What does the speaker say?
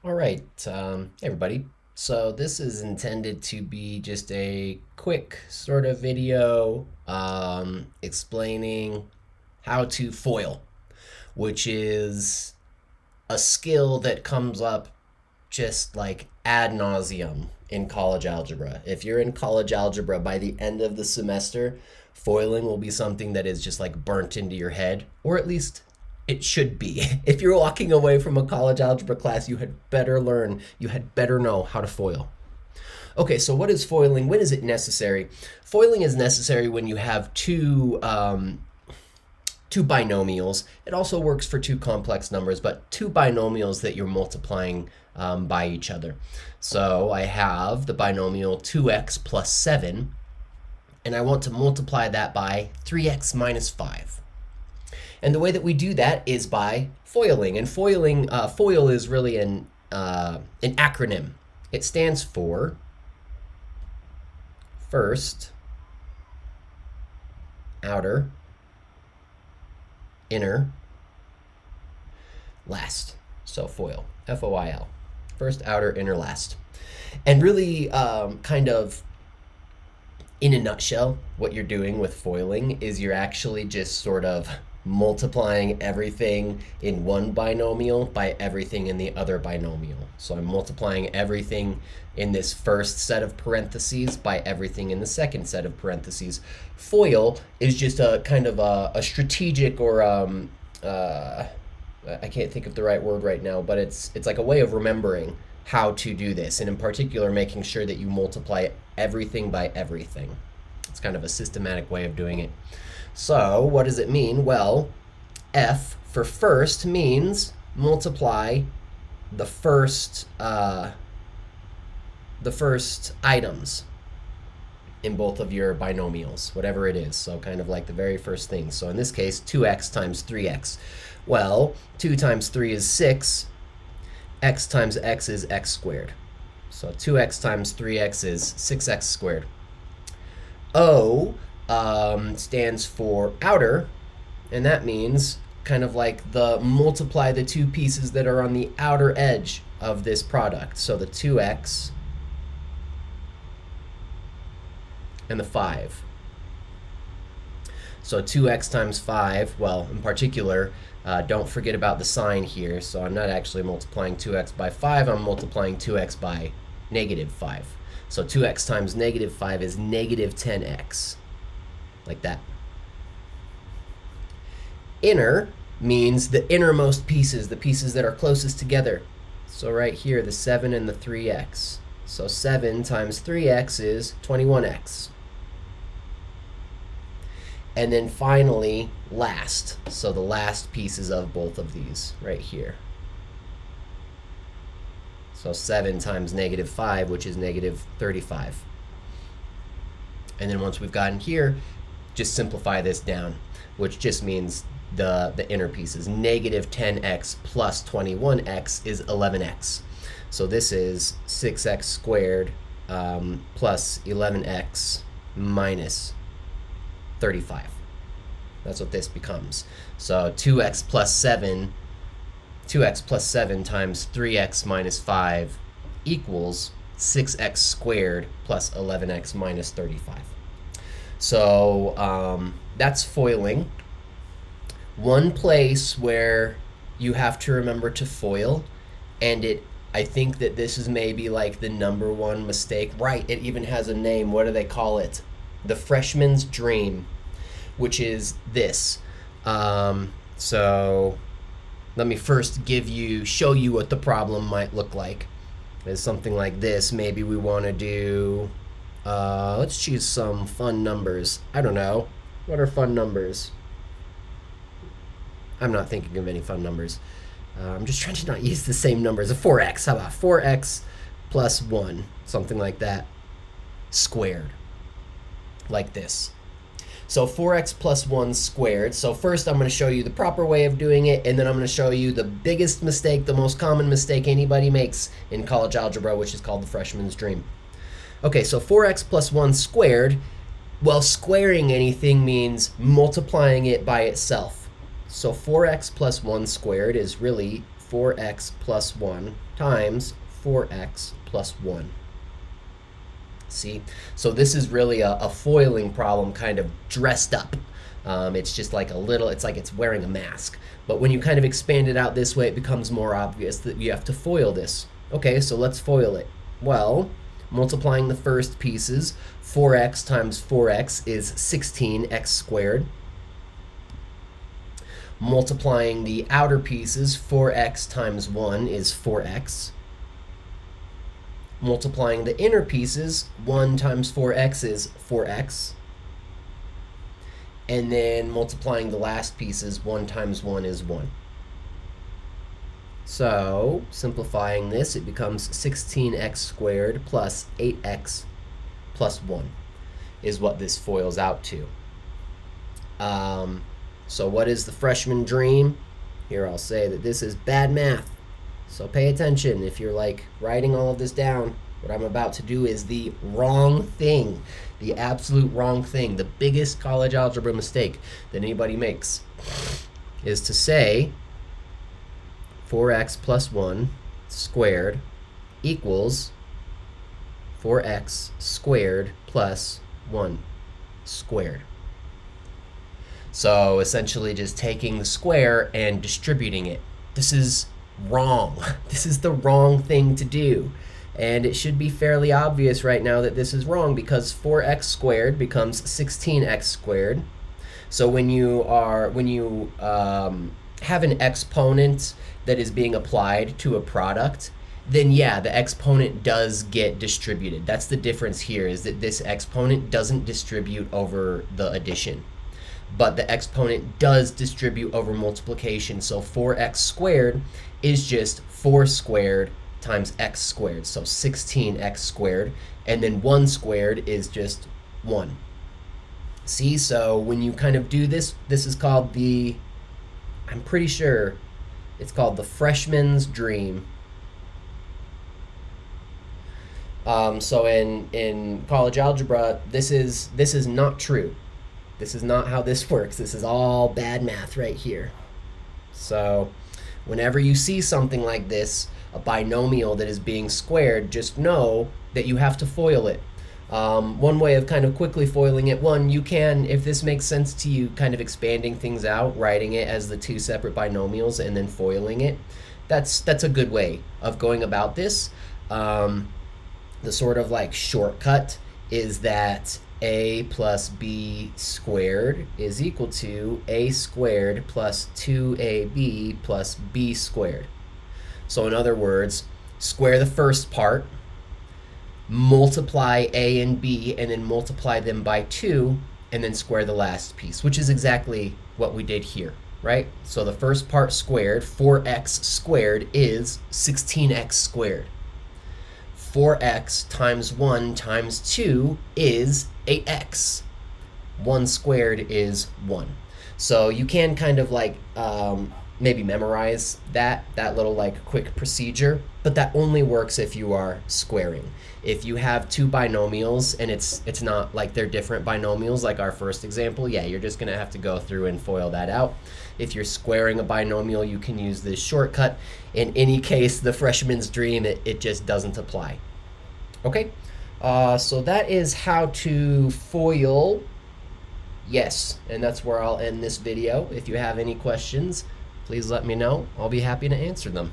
All right, hey everybody. So this is intended to be just a quick sort of video explaining how to foil, which is a skill that comes up just like ad nauseum in college algebra. If you're in college algebra, by the end of the semester, foiling will be something that is just like burnt into your head, or at least it should be. If you're walking away from a college algebra class, you had better learn, you had better know how to foil. Okay, so what is foiling? When is it necessary? Foiling is necessary when you have two binomials. It also works for two complex numbers, but two binomials that you're multiplying by each other. So I have the binomial 2x plus 7, and I want to multiply that by 3x minus 5. And the way that we do that is by foiling. And foil is really an acronym. It stands for first, outer, inner, last. So foil, F-O-I-L. First, outer, inner, last. And really, kind of in a nutshell, what you're doing with foiling is you're actually just sort of multiplying everything in one binomial by everything in the other binomial. So I'm multiplying everything in this first set of parentheses by everything in the second set of parentheses. Foil is just a kind of a strategic or I can't think of the right word right now, but it's like a way of remembering how to do this, and in particular making sure that you multiply everything by everything. It's kind of a systematic way of doing it. So what does it mean? Well, F for first means multiply the first items in both of your binomials, whatever it is. So kind of like the very first thing. So in this case, 2x times 3x. Well, 2 times 3 is 6. X times x is x squared. So 2x times 3x is 6x squared. O stands for outer, and that means kind of like multiply the two pieces that are on the outer edge of this product. So the 2x and the 5. So 2x times 5, well, in particular, don't forget about the sign here. So I'm not actually multiplying 2x by 5, I'm multiplying 2x by negative 5. So 2x times negative 5 is negative 10x, like that. Inner means the innermost pieces, the pieces that are closest together. So right here, the 7 and the 3x. So 7 times 3x is 21x. And then finally, last. So the last pieces of both of these right here. So 7 times negative 5, which is negative 35. And then once we've gotten here, just simplify this down, which just means the inner pieces. Negative 10x plus 21x is 11x. So this is 6x squared plus 11x minus 35. That's what this becomes. So 2x plus 7 times 3x minus 5 equals 6x squared plus 11x minus 35. So that's foiling. One place where you have to remember to foil, and I think that this is maybe like the number one mistake. Right, it even has a name. What do they call it? The freshman's dream, which is this. So let me first show you what the problem might look like. It's something like this. Maybe we want to do, let's choose some fun numbers. I don't know. What are fun numbers? I'm not thinking of any fun numbers. I'm just trying to not use the same numbers. A 4x. How about 4x plus 1? Something like that. Squared. Like this. So 4x plus 1 squared. So first I'm going to show you the proper way of doing it, and then I'm going to show you the biggest mistake, the most common mistake anybody makes in college algebra, which is called the freshman's dream. Okay, so 4x plus 1 squared, well, squaring anything means multiplying it by itself. So 4x plus 1 squared is really 4x plus 1 times 4x plus 1. See? So this is really a foiling problem kind of dressed up. It's just like it's like it's wearing a mask. But when you kind of expand it out this way, it becomes more obvious that you have to foil this. Okay, so let's foil it. Well, multiplying the first pieces, 4x times 4x is 16x squared. Multiplying the outer pieces, 4x times 1 is 4x. Multiplying the inner pieces, 1 times 4x is 4x. And then multiplying the last pieces, 1 times 1 is 1. So, simplifying this, it becomes 16x squared plus 8x plus 1 is what this foils out to. So what is the freshman dream? Here I'll say that this is bad math. So pay attention. If you're like writing all of this down, what I'm about to do is the wrong thing, the absolute wrong thing, the biggest college algebra mistake that anybody makes is to say 4x plus 1 squared equals 4x squared plus 1 squared. So essentially just taking the square and distributing it. This is wrong. This is the wrong thing to do. And it should be fairly obvious right now that this is wrong because 4x squared becomes 16x squared. So when you have an exponent that is being applied to a product, then yeah, the exponent does get distributed. That's the difference here, is that this exponent doesn't distribute over the addition, but the exponent does distribute over multiplication. So 4x squared is just 4 squared times x squared, so 16x squared, and then 1 squared is just 1. See, so when you kind of do this, this is called I'm pretty sure it's called the freshman's dream. So in college algebra, this is not true. This is not how this works. This is all bad math right here. So whenever you see something like this, a binomial that is being squared, just know that you have to FOIL it. One way of kind of quickly foiling it, you can, if this makes sense to you, kind of expanding things out, writing it as the two separate binomials and then foiling it. That's a good way of going about this. The sort of like shortcut is that a plus b squared is equal to a squared plus 2ab plus b squared. So in other words, square the first part, multiply a and b, and then multiply them by 2, and then square the last piece, which is exactly what we did here, right? So the first part squared, 4x squared is 16x squared. 4x times 1 times 2 is 8x. 1 squared is 1. So you can kind of like maybe memorize that little like quick procedure, but that only works if you are squaring. If you have two binomials and it's not like they're different binomials like our first example, yeah, you're just gonna have to go through and FOIL that out. If you're squaring a binomial, you can use this shortcut. In any case, the freshman's dream, it just doesn't apply. Okay, so that is how to FOIL. Yes, and that's where I'll end this video. If you have any questions, please let me know. I'll be happy to answer them.